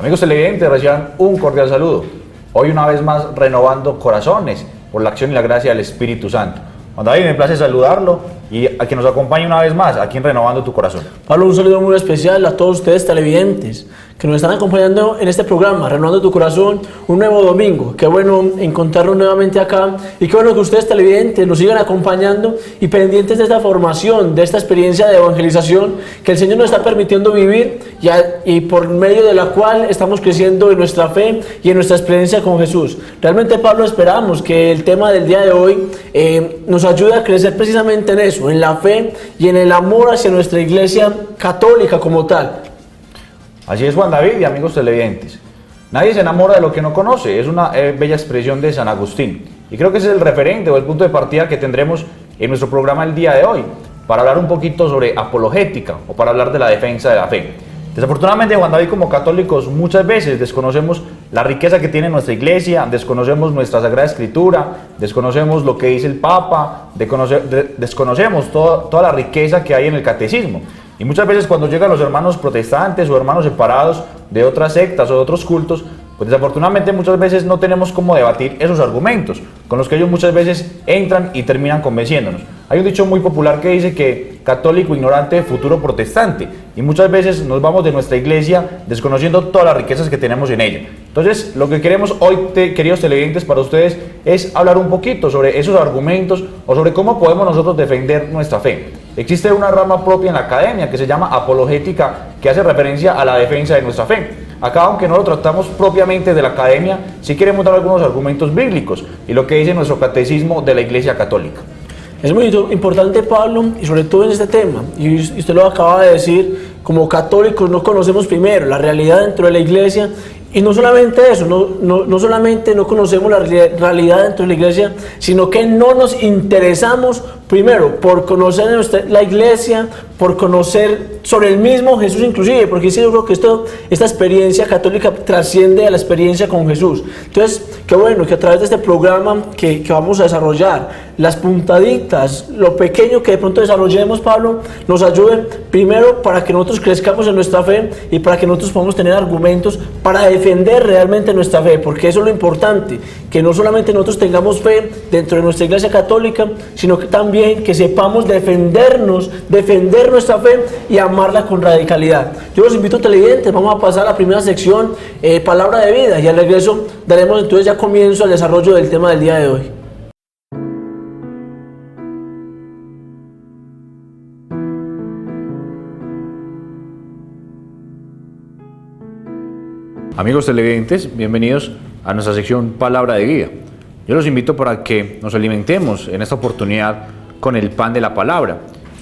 Amigos televidentes, reciban un cordial saludo. Hoy una vez más renovando corazones por la acción y la gracia del Espíritu Santo. Juan David, me place saludarlo y a quien nos acompañe una vez más aquí en Renovando tu Corazón. Pablo, un saludo muy especial a todos ustedes televidentes que nos están acompañando en este programa, Renovando tu Corazón, un nuevo domingo. Qué bueno encontrarnos nuevamente acá y qué bueno que ustedes televidentes nos sigan acompañando y pendientes de esta formación, de esta experiencia de evangelización que el Señor nos está permitiendo vivir y por medio de la cual estamos creciendo en nuestra fe y en nuestra experiencia con Jesús. Realmente, Pablo, esperamos que el tema del día de hoy nos ayude a crecer precisamente en eso, en la fe y en el amor hacia nuestra iglesia católica como tal. Así es, Juan David y amigos televidentes. Nadie se enamora de lo que no conoce, es una bella expresión de San Agustín. Y creo que ese es el referente o el punto de partida que tendremos en nuestro programa el día de hoy, para hablar un poquito sobre apologética o para hablar de la defensa de la fe. Desafortunadamente, Juan David, como católicos muchas veces desconocemos la riqueza que tiene nuestra iglesia, desconocemos nuestra Sagrada Escritura, desconocemos lo que dice el Papa, desconocemos toda la riqueza que hay en el catecismo. Y muchas veces cuando llegan los hermanos protestantes o hermanos separados de otras sectas o de otros cultos, pues desafortunadamente muchas veces no tenemos cómo debatir esos argumentos con los que ellos muchas veces entran y terminan convenciéndonos. Hay un dicho muy popular que dice que católico ignorante, futuro protestante, y muchas veces nos vamos de nuestra iglesia desconociendo todas las riquezas que tenemos en ella. Entonces, lo que queremos hoy, queridos televidentes, para ustedes es hablar un poquito sobre esos argumentos o sobre cómo podemos nosotros defender nuestra fe. Existe una rama propia en la academia que se llama apologética, que hace referencia a la defensa de nuestra fe. Acá, aunque no lo tratamos propiamente de la academia, sí queremos dar algunos argumentos bíblicos y lo que dice nuestro catecismo de la Iglesia Católica. Es muy importante, Pablo, y sobre todo en este tema, y usted lo acaba de decir, como católicos no conocemos primero la realidad dentro de la iglesia, y no solamente eso, no solamente no conocemos la realidad dentro de la iglesia, sino que no nos interesamos primero por conocer la iglesia, por conocer sobre el mismo Jesús inclusive, porque sí, yo creo que esta experiencia católica trasciende a la experiencia con Jesús. Entonces, qué bueno que a través de este programa que vamos a desarrollar, las puntaditas, lo pequeño que de pronto desarrollemos, Pablo, nos ayuden primero para que nosotros crezcamos en nuestra fe y para que nosotros podamos tener argumentos para defender realmente nuestra fe, porque eso es lo importante, que no solamente nosotros tengamos fe dentro de nuestra iglesia católica, sino que también que sepamos defender nuestra fe y amarla con radicalidad. Yo los invito, televidentes, vamos a pasar a la primera sección, Palabra de Vida, y al regreso daremos entonces ya comienzo al desarrollo del tema del día de hoy. Amigos televidentes, bienvenidos a nuestra sección Palabra de Vida. Yo los invito para que nos alimentemos en esta oportunidad con el pan de la palabra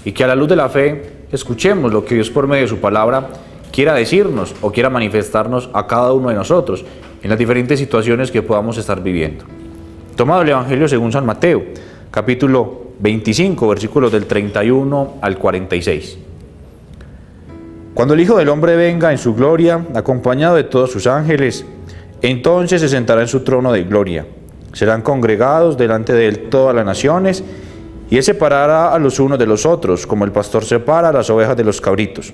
y que a la luz de la fe escuchemos lo que Dios por medio de su palabra quiera decirnos o quiera manifestarnos a cada uno de nosotros en las diferentes situaciones que podamos estar viviendo. Tomado el Evangelio según San Mateo, capítulo 25, versículos del 31 al 46. Cuando el Hijo del Hombre venga en su gloria, acompañado de todos sus ángeles, entonces se sentará en su trono de gloria. Serán congregados delante de él todas las naciones, y él separará a los unos de los otros, como el pastor separa a las ovejas de los cabritos.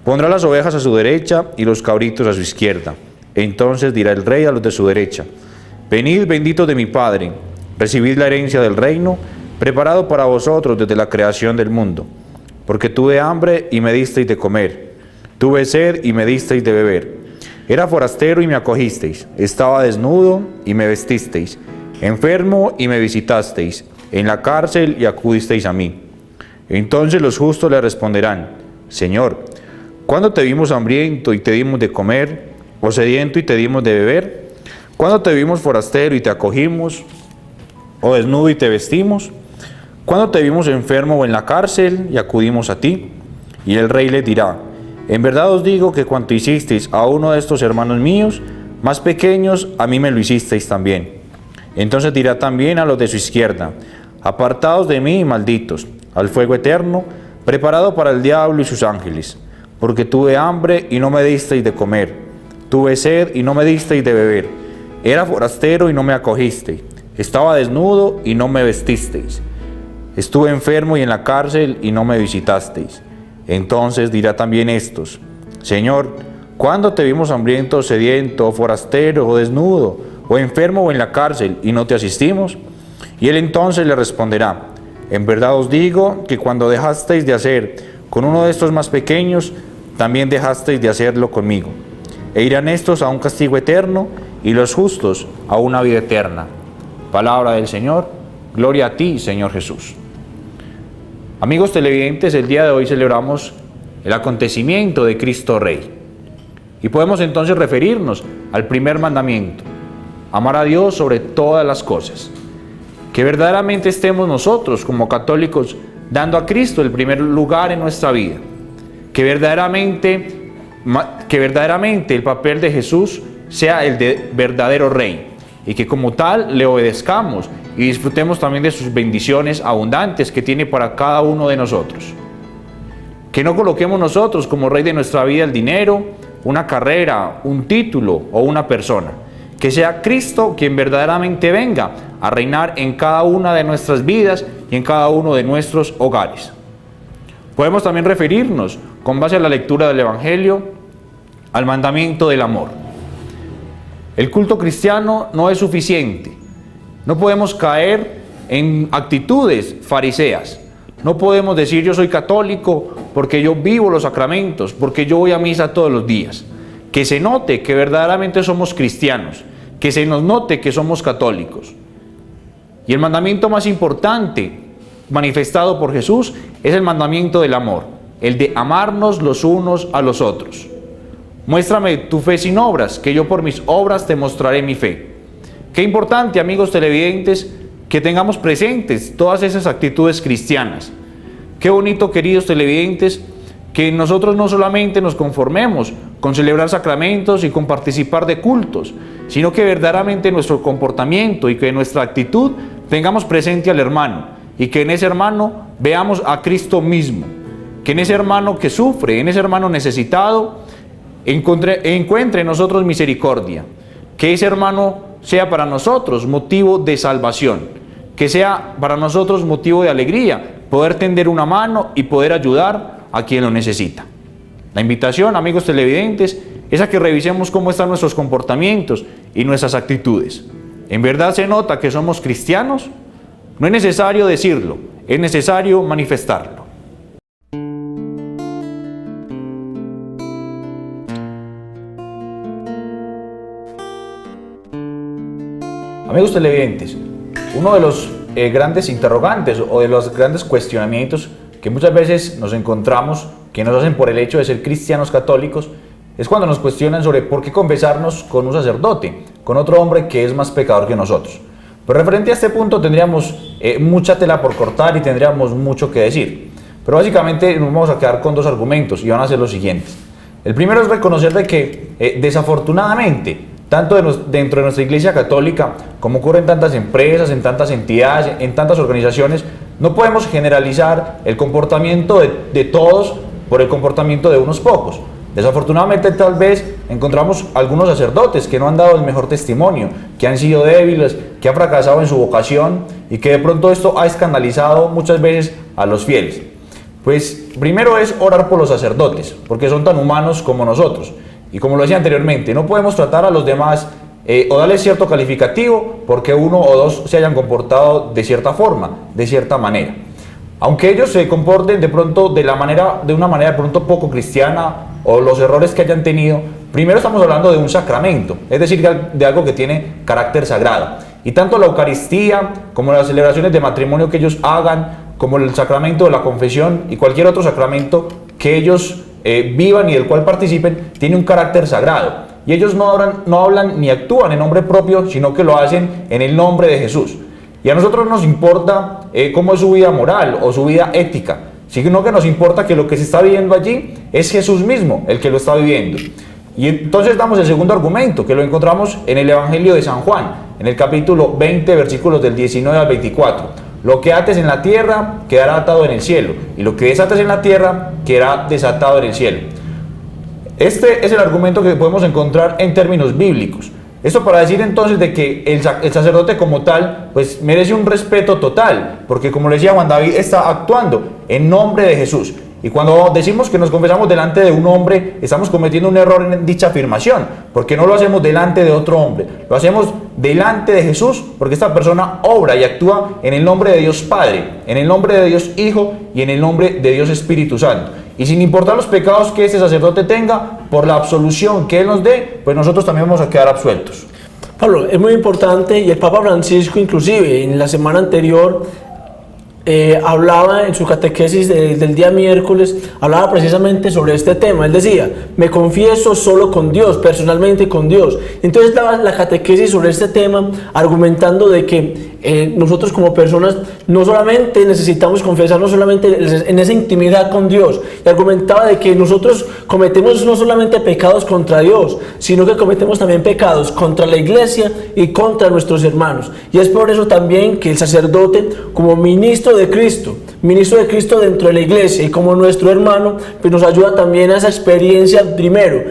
Pondrá las ovejas a su derecha y los cabritos a su izquierda. Entonces dirá el rey a los de su derecha: venid, benditos de mi Padre, recibid la herencia del reino, preparado para vosotros desde la creación del mundo. Porque tuve hambre y me disteis de comer, tuve sed y me disteis de beber. Era forastero y me acogisteis, estaba desnudo y me vestisteis, enfermo y me visitasteis, en la cárcel y acudisteis a mí. Entonces los justos le responderán: Señor, ¿cuándo te vimos hambriento y te dimos de comer, o sediento y te dimos de beber? ¿Cuándo te vimos forastero y te acogimos, o desnudo y te vestimos? ¿Cuándo te vimos enfermo o en la cárcel y acudimos a ti? Y el rey les dirá: en verdad os digo que cuanto hicisteis a uno de estos hermanos míos, más pequeños, a mí me lo hicisteis también. Entonces dirá también a los de su izquierda: apartaos de mí, malditos, al fuego eterno, preparado para el diablo y sus ángeles. Porque tuve hambre y no me disteis de comer, tuve sed y no me disteis de beber, era forastero y no me acogisteis, estaba desnudo y no me vestisteis. Estuve enfermo y en la cárcel y no me visitasteis. Entonces dirá también estos: Señor, ¿cuándo te vimos hambriento, sediento, forastero o desnudo, o enfermo o en la cárcel, y no te asistimos? Y él entonces le responderá: en verdad os digo que cuando dejasteis de hacer con uno de estos más pequeños, también dejasteis de hacerlo conmigo. E irán estos a un castigo eterno, y los justos a una vida eterna. Palabra del Señor. Gloria a ti, Señor Jesús. Amigos televidentes, el día de hoy celebramos el acontecimiento de Cristo Rey. Y podemos entonces referirnos al primer mandamiento: amar a Dios sobre todas las cosas. Que verdaderamente estemos nosotros como católicos dando a Cristo el primer lugar en nuestra vida. Que verdaderamente el papel de Jesús sea el de verdadero Rey, y que como tal le obedezcamos y disfrutemos también de sus bendiciones abundantes que tiene para cada uno de nosotros. Que no coloquemos nosotros como Rey de nuestra vida el dinero, una carrera, un título o una persona. Que sea Cristo quien verdaderamente venga a reinar en cada una de nuestras vidas y en cada uno de nuestros hogares. Podemos también referirnos, con base a la lectura del Evangelio, al mandamiento del amor. El culto cristiano no es suficiente. No podemos caer en actitudes fariseas. No podemos decir yo soy católico porque yo vivo los sacramentos, porque yo voy a misa todos los días. Que se note que verdaderamente somos cristianos, que se nos note que somos católicos. Y el mandamiento más importante manifestado por Jesús es el mandamiento del amor, el de amarnos los unos a los otros. Muéstrame tu fe sin obras, que yo por mis obras te mostraré mi fe. Qué importante, amigos televidentes, que tengamos presentes todas esas actitudes cristianas. Qué bonito, queridos televidentes, que nosotros no solamente nos conformemos con celebrar sacramentos y con participar de cultos, sino que verdaderamente nuestro comportamiento y que nuestra actitud tengamos presente al hermano, y que en ese hermano veamos a Cristo mismo, que en ese hermano que sufre, en ese hermano necesitado, encuentre en nosotros misericordia, que ese hermano sea para nosotros motivo de salvación, que sea para nosotros motivo de alegría, poder tender una mano y poder ayudar a quien lo necesita. La invitación, amigos televidentes, es a que revisemos cómo están nuestros comportamientos y nuestras actitudes. ¿En verdad se nota que somos cristianos? No es necesario decirlo, es necesario manifestarlo. Amigos televidentes, uno de los grandes interrogantes o de los grandes cuestionamientos que muchas veces nos encontramos, que nos hacen por el hecho de ser cristianos católicos, es cuando nos cuestionan sobre por qué confesarnos con un sacerdote, con otro hombre que es más pecador que nosotros. Pero referente a este punto tendríamos mucha tela por cortar y tendríamos mucho que decir. Pero básicamente nos vamos a quedar con dos argumentos y van a ser los siguientes. El primero es reconocer de que desafortunadamente, tanto dentro de nuestra Iglesia Católica, como ocurre en tantas empresas, en tantas entidades, en tantas organizaciones, no podemos generalizar el comportamiento de todos por el comportamiento de unos pocos. Desafortunadamente, tal vez encontramos algunos sacerdotes que no han dado el mejor testimonio, que han sido débiles, que han fracasado en su vocación y que de pronto esto ha escandalizado muchas veces a los fieles. Pues primero es orar por los sacerdotes, porque son tan humanos como nosotros. Y como lo decía anteriormente, no podemos tratar a los demás o darles cierto calificativo porque uno o dos se hayan comportado de cierta forma, de cierta manera. Aunque ellos se comporten de pronto de una manera de pronto poco cristiana o los errores que hayan tenido, primero estamos hablando de un sacramento, es decir, de algo que tiene carácter sagrado. Y tanto la Eucaristía como las celebraciones de matrimonio que ellos hagan, como el sacramento de la confesión y cualquier otro sacramento que ellos vivan y del cual participen, tiene un carácter sagrado. Y ellos no hablan ni actúan en nombre propio, sino que lo hacen en el nombre de Jesús. Y a nosotros nos importa cómo es su vida moral o su vida ética, sino que nos importa que lo que se está viviendo allí es Jesús mismo el que lo está viviendo. Y entonces damos el segundo argumento, que lo encontramos en el Evangelio de San Juan, en el capítulo 20, versículos del 19 al 24. Lo que ates en la tierra quedará atado en el cielo, y lo que desates en la tierra quedará desatado en el cielo. Este es el argumento que podemos encontrar en términos bíblicos. Esto para decir entonces de que el sacerdote como tal pues merece un respeto total, porque como le decía Juan David, está actuando en nombre de Jesús. Y cuando decimos que nos confesamos delante de un hombre, estamos cometiendo un error en dicha afirmación, porque no lo hacemos delante de otro hombre, lo hacemos delante de Jesús, porque esta persona obra y actúa en el nombre de Dios Padre, en el nombre de Dios Hijo y en el nombre de Dios Espíritu Santo. Y sin importar los pecados que este sacerdote tenga, por la absolución que Él nos dé, pues nosotros también vamos a quedar absueltos. Pablo, es muy importante, y el Papa Francisco inclusive en la semana anterior hablaba en su catequesis del día miércoles, hablaba precisamente sobre este tema. Él decía, me confieso solo con Dios, personalmente con Dios. Entonces daba la catequesis sobre este tema, argumentando de que nosotros como personas no solamente necesitamos confesarnos solamente en esa intimidad con Dios, y argumentaba de que nosotros cometemos no solamente pecados contra Dios, sino que cometemos también pecados contra la iglesia y contra nuestros hermanos. Y es por eso también que el sacerdote, como ministro de Cristo dentro de la iglesia y como nuestro hermano, pues nos ayuda también a esa experiencia, primero,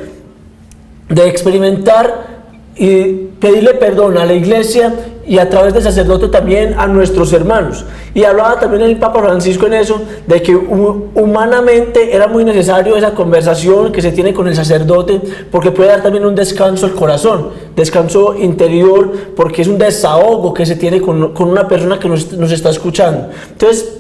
de experimentar y pedirle perdón a la iglesia y a través del sacerdote también a nuestros hermanos. Y hablaba también el Papa Francisco en eso, de que humanamente era muy necesario esa conversación que se tiene con el sacerdote, porque puede dar también un descanso al corazón, descanso interior, porque es un desahogo que se tiene con una persona que nos está escuchando. Entonces,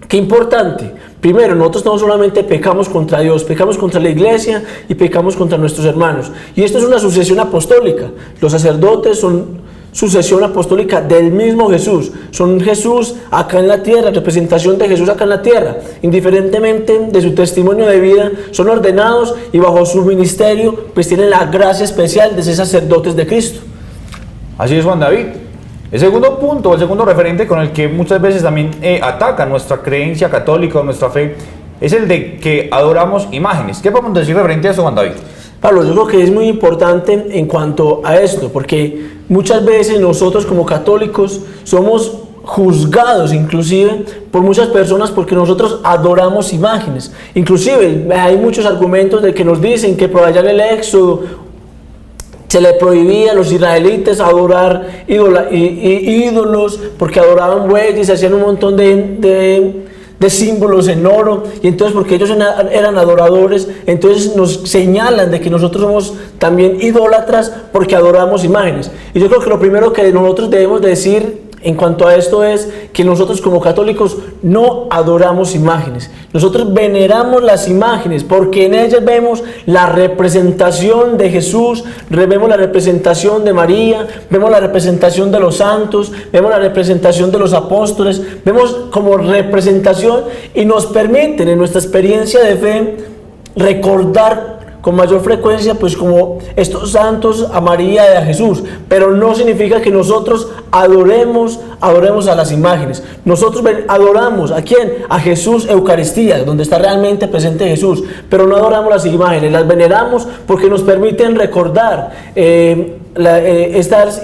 qué importante. Primero, nosotros no solamente pecamos contra Dios, pecamos contra la iglesia y pecamos contra nuestros hermanos. Y esto es una sucesión apostólica. Los sacerdotes son sucesión apostólica del mismo Jesús. Son Jesús acá en la tierra, representación de Jesús acá en la tierra. Indiferentemente de su testimonio de vida, son ordenados y bajo su ministerio, pues tienen la gracia especial de ser sacerdotes de Cristo. Así es, Juan David. El segundo punto, el segundo referente con el que muchas veces también ataca nuestra creencia católica o nuestra fe, es el de que adoramos imágenes. ¿Qué podemos decir referente a eso, Juan David? Pablo, yo creo que es muy importante en cuanto a esto, porque muchas veces nosotros como católicos somos juzgados inclusive por muchas personas porque nosotros adoramos imágenes. Inclusive hay muchos argumentos de que nos dicen que por allá en el Éxodo se le prohibía a los israelitas adorar ídolos porque adoraban bueyes y hacían un montón de símbolos en oro, y entonces porque ellos eran adoradores, entonces nos señalan de que nosotros somos también idólatras porque adoramos imágenes. Y yo creo que lo primero que nosotros debemos decir en cuanto a esto es que nosotros como católicos no adoramos imágenes. Nosotros veneramos las imágenes porque en ellas vemos la representación de Jesús, vemos la representación de María, vemos la representación de los santos, vemos la representación de los apóstoles, vemos como representación y nos permiten en nuestra experiencia de fe recordar con mayor frecuencia pues como estos santos a María y a Jesús, pero no significa que nosotros adoremos a las imágenes. Nosotros adoramos ¿a quién? A Jesús Eucaristía, donde está realmente presente Jesús, pero no adoramos las imágenes, las veneramos porque nos permiten recordar estas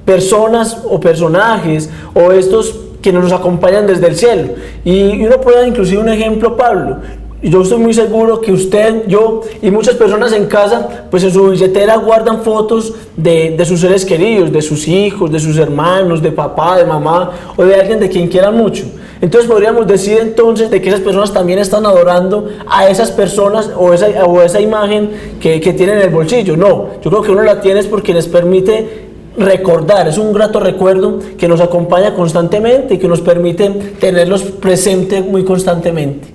personas o personajes o estos que nos acompañan desde el cielo. Y uno puede dar inclusive un ejemplo, Pablo. Yo estoy muy seguro que usted, yo y muchas personas en casa, pues en su billetera guardan fotos de sus seres queridos, de sus hijos, de sus hermanos, de papá, de mamá o de alguien de quien quieran mucho. Entonces podríamos decir entonces de que esas personas también están adorando a esas personas o esa imagen que tienen en el bolsillo. No, yo creo que uno la tiene es porque les permite recordar, es un grato recuerdo que nos acompaña constantemente y que nos permite tenerlos presentes muy constantemente.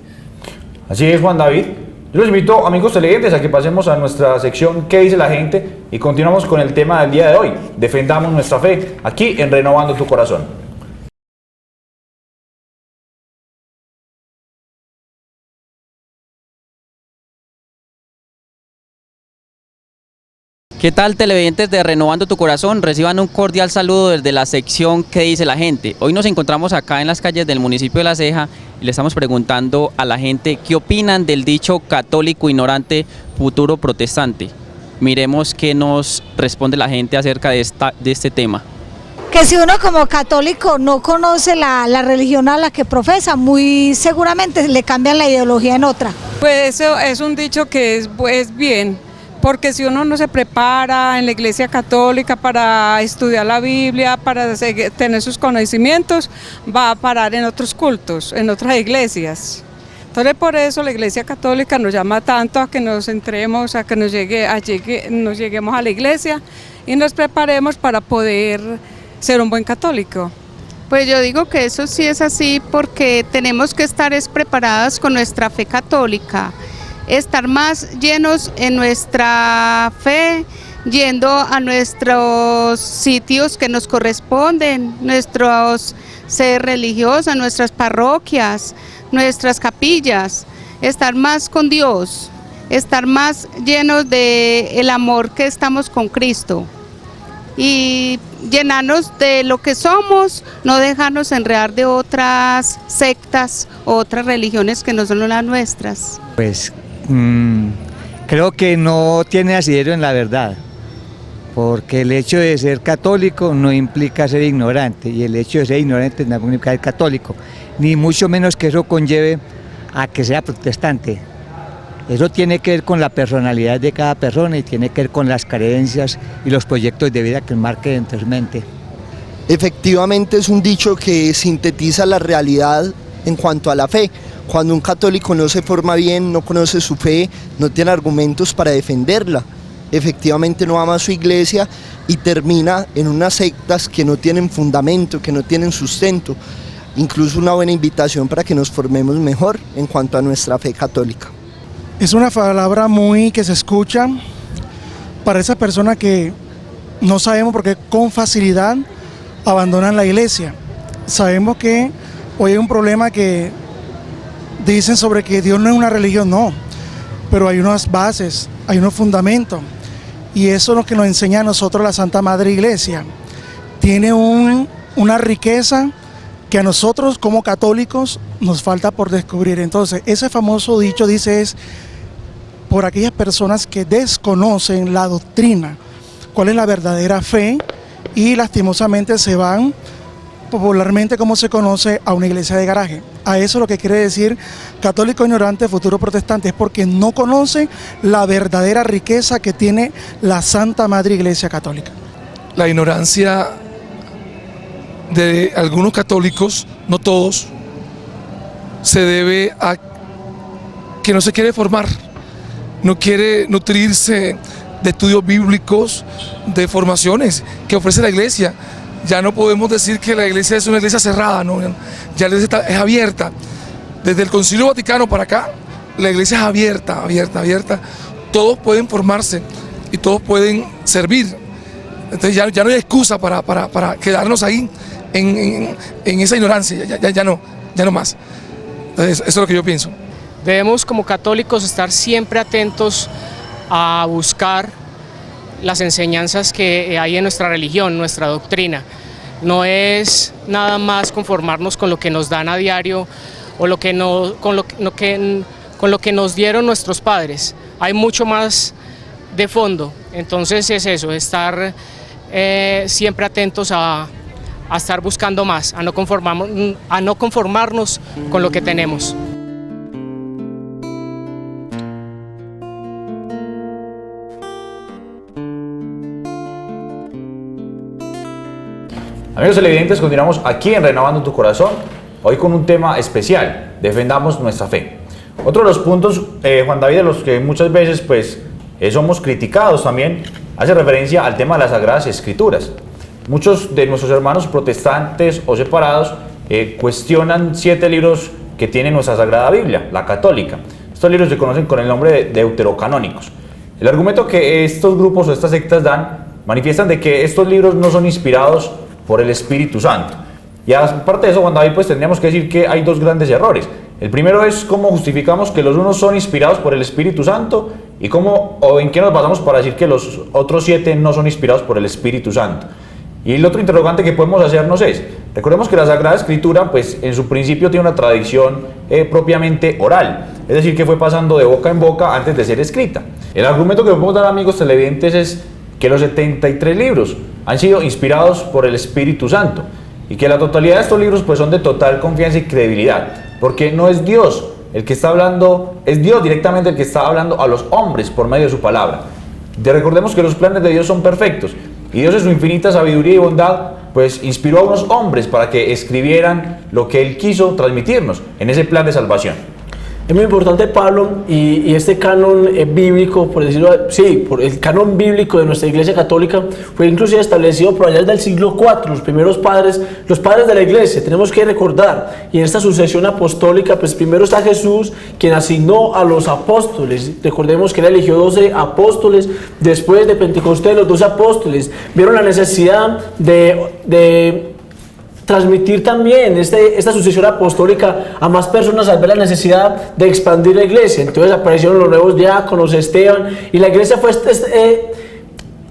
Así es, Juan David. Yo los invito, amigos televidentes, a que pasemos a nuestra sección ¿Qué dice la gente? Y continuamos con el tema del día de hoy. Defendamos nuestra fe aquí en Renovando tu Corazón. ¿Qué tal, televidentes de Renovando tu Corazón? Reciban un cordial saludo desde la sección ¿Qué dice la gente? Hoy nos encontramos acá en las calles del municipio de La Ceja y le estamos preguntando a la gente qué opinan del dicho católico ignorante, futuro protestante. Miremos qué nos responde la gente acerca de este tema. Que si uno como católico no conoce la religión a la que profesa, muy seguramente le cambian la ideología en otra. Pues eso es un dicho que es bien. Porque si uno no se prepara en la Iglesia Católica para estudiar la Biblia, para tener sus conocimientos, va a parar en otros cultos, en otras iglesias. Entonces por eso la Iglesia Católica nos llama tanto a que nos entremos, a que nos lleguemos a la iglesia y nos preparemos para poder ser un buen católico. Pues yo digo que eso sí es así porque tenemos que estar preparadas con nuestra fe católica, estar más llenos en nuestra fe, yendo a nuestros sitios que nos corresponden, nuestros sedes religiosas, nuestras parroquias, nuestras capillas, estar más con Dios, estar más llenos del amor que estamos con Cristo y llenarnos de lo que somos, no dejarnos enredar de otras sectas o otras religiones que no son las nuestras. Pues creo que no tiene asidero en la verdad, porque el hecho de ser católico no implica ser ignorante, y el hecho de ser ignorante no implica ser católico, ni mucho menos que eso conlleve a que sea protestante. Eso tiene que ver con la personalidad de cada persona y tiene que ver con las creencias y los proyectos de vida que marque dentro de su mente. Efectivamente es un dicho que sintetiza la realidad en cuanto a la fe. Cuando un católico no se forma bien, no conoce su fe, no tiene argumentos para defenderla, efectivamente no ama a su iglesia y termina en unas sectas que no tienen fundamento, que no tienen sustento. Incluso una buena invitación para que nos formemos mejor en cuanto a nuestra fe católica. Es una palabra que se escucha para esas personas que no sabemos por qué con facilidad abandonan la iglesia. Sabemos que hoy hay un problema que dicen sobre que Dios no es una religión, no, pero hay unas bases, hay unos fundamentos, y eso es lo que nos enseña a nosotros la Santa Madre Iglesia. Tiene una riqueza que a nosotros como católicos nos falta por descubrir. Entonces, ese famoso dicho dice es por aquellas personas que desconocen la doctrina, cuál es la verdadera fe, y lastimosamente se van, popularmente como se conoce, a una iglesia de garaje. A eso lo que quiere decir católico ignorante, futuro protestante, es porque no conoce la verdadera riqueza que tiene la Santa Madre Iglesia Católica. La ignorancia de algunos católicos, no todos, se debe a que no se quiere formar, no quiere nutrirse de estudios bíblicos, de formaciones que ofrece la iglesia. Ya no podemos decir que la iglesia es una iglesia cerrada, ¿no? Ya la iglesia es abierta. Desde el Concilio Vaticano para acá, la iglesia es abierta. Todos pueden formarse y todos pueden servir. Entonces ya no hay excusa para quedarnos ahí en esa ignorancia, ya no más. Entonces eso es lo que yo pienso. Debemos como católicos estar siempre atentos a buscar las enseñanzas que hay en nuestra religión, nuestra doctrina. No es nada más conformarnos con lo que nos dan a diario o con lo que nos dieron nuestros padres. Hay mucho más de fondo. Entonces es eso, estar siempre atentos a estar buscando más, a no conformarnos con lo que tenemos. Amigos televidentes, continuamos aquí en Renovando tu Corazón, hoy con un tema especial: defendamos nuestra fe. Otro de los puntos, Juan David, de los que muchas veces somos criticados también, hace referencia al tema de las Sagradas Escrituras. Muchos de nuestros hermanos protestantes o separados cuestionan 7 libros que tiene nuestra Sagrada Biblia, la católica. Estos libros se conocen con el nombre de deuterocanónicos. El argumento que estos grupos o estas sectas dan manifiestan de que estos libros no son inspirados por el Espíritu Santo. Y aparte de eso, Juan David, tendríamos que decir que hay 2 grandes errores. El primero es cómo justificamos que los unos son inspirados por el Espíritu Santo y en qué nos basamos para decir que los otros 7 no son inspirados por el Espíritu Santo. Y el otro interrogante que podemos hacernos es, recordemos que la Sagrada Escritura, en su principio tiene una tradición propiamente oral, es decir, que fue pasando de boca en boca antes de ser escrita. El argumento que podemos dar, amigos televidentes, es que los 73 libros han sido inspirados por el Espíritu Santo y que la totalidad de estos libros son de total confianza y credibilidad, porque no es Dios el que está hablando, es Dios directamente el que está hablando a los hombres por medio de su palabra. Recordemos que los planes de Dios son perfectos y Dios en su infinita sabiduría y bondad inspiró a unos hombres para que escribieran lo que Él quiso transmitirnos en ese plan de salvación. Es muy importante, Pablo, y este canon bíblico, por decirlo así, por el canon bíblico de nuestra Iglesia Católica fue inclusive establecido por allá del siglo IV, los primeros padres, los padres de la Iglesia. Tenemos que recordar, y en esta sucesión apostólica, pues primero está Jesús, quien asignó a los apóstoles. Recordemos que él eligió 12 apóstoles, después de Pentecostés los 12 apóstoles vieron la necesidad de transmitir también esta sucesión apostólica a más personas al ver la necesidad de expandir la iglesia. Entonces aparecieron los nuevos diáconos, Esteban, y la iglesia fue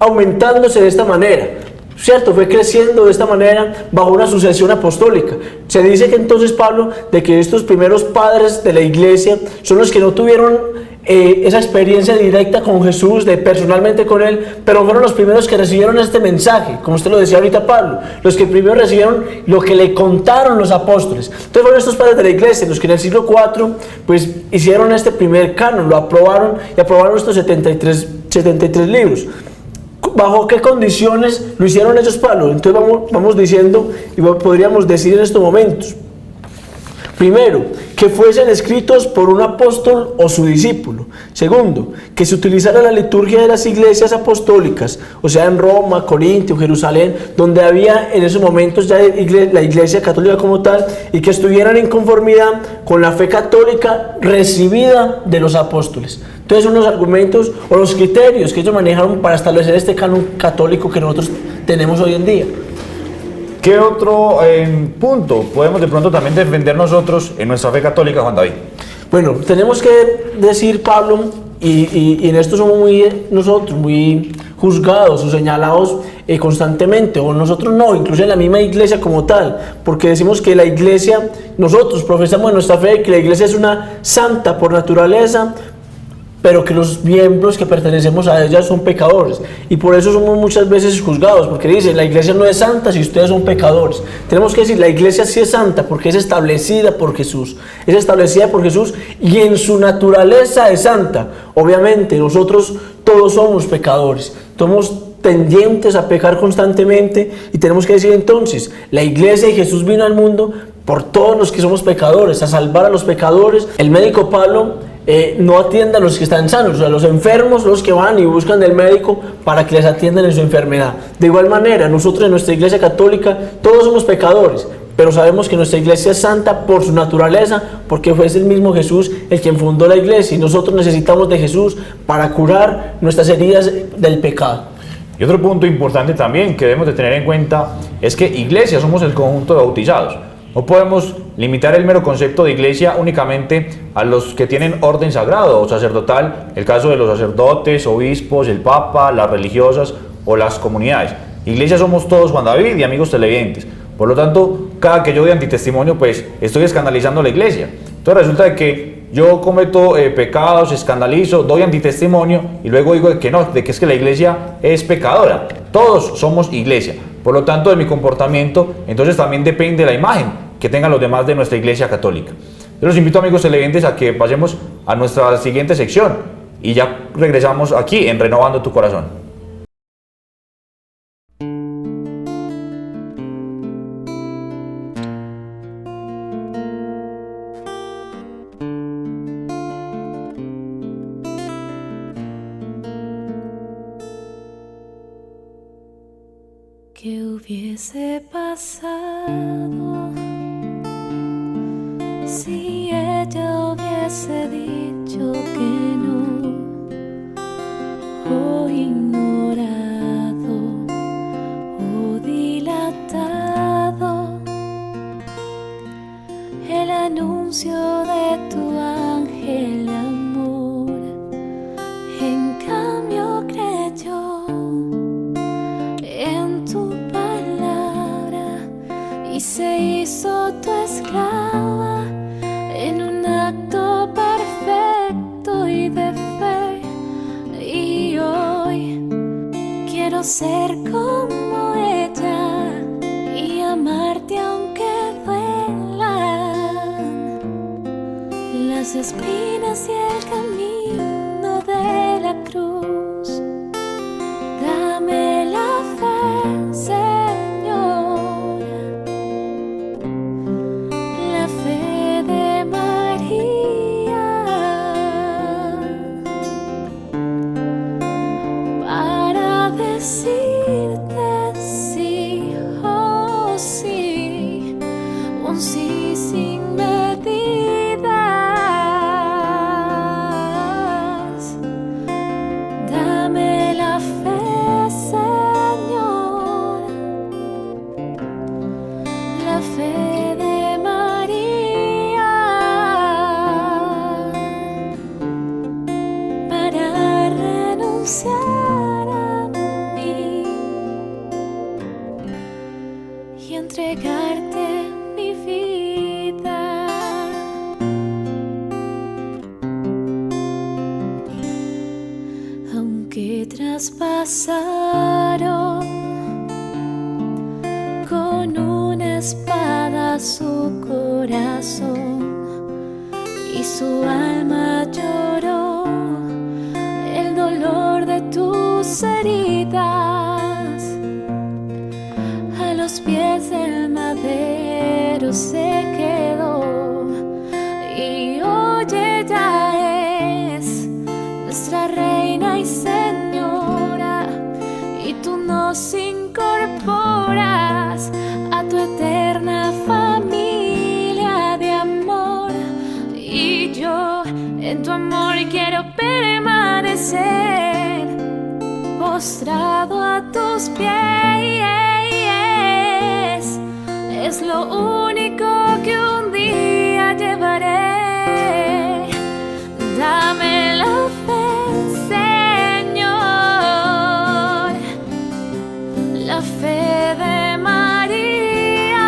aumentándose de esta manera, ¿cierto? Fue creciendo de esta manera bajo una sucesión apostólica. Se dice que entonces, Pablo, de que estos primeros padres de la iglesia son los que no tuvieron esa experiencia directa con Jesús, de personalmente con Él, pero fueron los primeros que recibieron este mensaje, como usted lo decía ahorita, Pablo, los que primero recibieron lo que le contaron los apóstoles. Entonces fueron estos padres de la iglesia los que en el siglo IV pues hicieron este primer canon, lo aprobaron y aprobaron estos 73 libros. ¿Bajo qué condiciones lo hicieron ellos, Pablo? Entonces vamos diciendo y podríamos decir en estos momentos. Primero, que fuesen escritos por un apóstol o su discípulo. Segundo, que se utilizara la liturgia de las iglesias apostólicas, o sea, en Roma, Corintio, Jerusalén, donde había en esos momentos ya la iglesia católica como tal, y que estuvieran en conformidad con la fe católica recibida de los apóstoles. Entonces son los argumentos o los criterios que ellos manejaron para establecer este canon católico que nosotros tenemos hoy en día. ¿Qué otro punto podemos de pronto también defender nosotros en nuestra fe católica, Juan David? Bueno, tenemos que decir, Pablo, y en esto somos nosotros muy juzgados o señalados constantemente, o nosotros no, incluso en la misma iglesia como tal, porque decimos que la iglesia, nosotros profesamos en nuestra fe que la iglesia es una santa por naturaleza, pero que los miembros que pertenecemos a ella son pecadores, y por eso somos muchas veces juzgados, porque dicen, la iglesia no es santa si ustedes son pecadores. Tenemos que decir, la iglesia sí es santa porque es establecida por Jesús, y en su naturaleza es santa. Obviamente nosotros todos somos pecadores, somos tendientes a pecar constantemente, y tenemos que decir entonces, la iglesia y Jesús vino al mundo por todos los que somos pecadores, a salvar a los pecadores. El médico Pablo no atiende a los que están sanos, a los enfermos, los que van y buscan del médico para que les atiendan en su enfermedad. De igual manera, nosotros en nuestra iglesia católica todos somos pecadores, pero sabemos que nuestra iglesia es santa por su naturaleza, porque fue el mismo Jesús el quien fundó la iglesia, y nosotros necesitamos de Jesús para curar nuestras heridas del pecado. Y otro punto importante también que debemos de tener en cuenta es que iglesia somos el conjunto de bautizados. No podemos limitar el mero concepto de iglesia únicamente a los que tienen orden sagrado o sacerdotal, el caso de los sacerdotes, obispos, el papa, las religiosas o las comunidades. Iglesia somos todos, Juan David y amigos televidentes. Por lo tanto, cada que yo doy antitestimonio, pues estoy escandalizando a la iglesia. Entonces resulta de que yo cometo pecados, escandalizo, doy antitestimonio y luego digo de que no, de que es que la iglesia es pecadora. Todos somos iglesia. Por lo tanto, de mi comportamiento, entonces también depende de la imagen que tengan los demás de nuestra iglesia católica. Yo los invito, amigos televidentes, a que pasemos a nuestra siguiente sección y ya regresamos aquí en Renovando tu Corazón. ¿Qué hubiese pasado si ella hubiese dicho que no, o ignorado o dilatado el anuncio de tu ángel de amor? En cambio creyó en tu palabra y se hizo tu esclava en un acto perfecto y de fe. Y hoy quiero ser como ella y amarte aunque duelan las espinas y el camino de la cruz. Dame la fe, Señor, la fe de María un sí sin medidas. Dame la fe, Señor, la fe de María, para renunciar a mí y entregarte mi vida. Aunque traspasaron con una espada su corazón y su alma lloró el dolor de tus heridas, a los pies del madero se quedó y hoy ella es nuestra reina y señora, y tú nos incorporas a tu eterna familia de amor, y yo en tu amor quiero permanecer postrado a tus pies. Es lo único que un día llevaré. Dame la fe, Señor, la fe de María,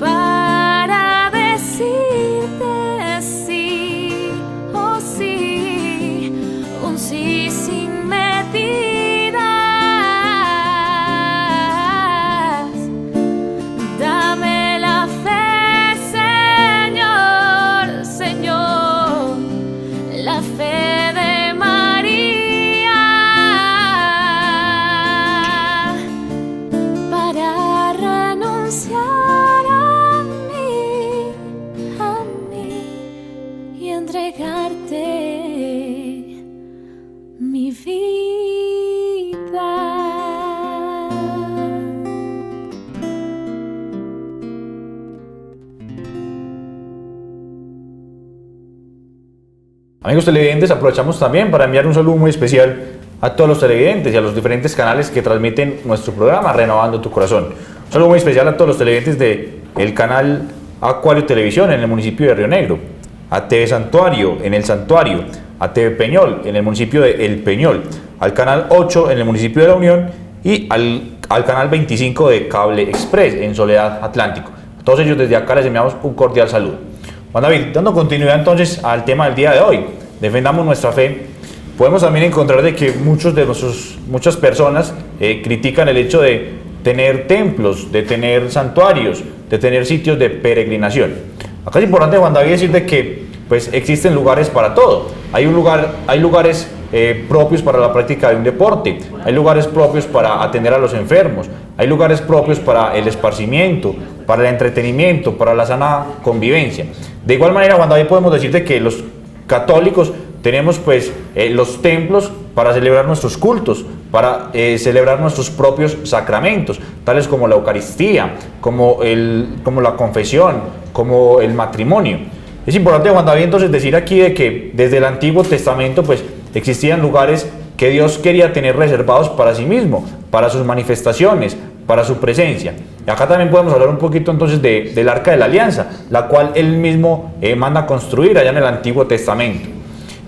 para decirte sí, oh sí, un sí sin medidas. Dame la fe, Señor, Señor, la fe de María, para renunciar a mí y entregarte mi vida. Amigos televidentes, aprovechamos también para enviar un saludo muy especial a todos los televidentes y a los diferentes canales que transmiten nuestro programa Renovando tu Corazón. Un saludo muy especial a todos los televidentes del canal Acuario Televisión en el municipio de Río Negro, a TV Santuario en el Santuario, a TV Peñol en el municipio de El Peñol, al canal 8 en el municipio de La Unión y al canal 25 de Cable Express en Soledad Atlántico. A todos ellos desde acá les enviamos un cordial saludo. Juan David, dando continuidad entonces al tema del día de hoy, defendamos nuestra fe, podemos también encontrar de que muchas personas critican el hecho de tener templos, de tener santuarios, de tener sitios de peregrinación. Acá es importante, Juan David, decir de que pues existen lugares para todo. Hay lugares propios para la práctica de un deporte, hay lugares propios para atender a los enfermos, hay lugares propios para el esparcimiento, para el entretenimiento, para la sana convivencia. De igual manera, Juan David, podemos decir de que los católicos tenemos pues los templos para celebrar nuestros cultos, para celebrar nuestros propios sacramentos, tales como la Eucaristía, como la confesión, como el matrimonio. Es importante, Juan David, entonces decir aquí de que desde el Antiguo Testamento pues existían lugares que Dios quería tener reservados para sí mismo, para sus manifestaciones, para su presencia. Y acá también podemos hablar un poquito entonces del Arca de la Alianza, la cual Él mismo manda construir allá en el Antiguo Testamento.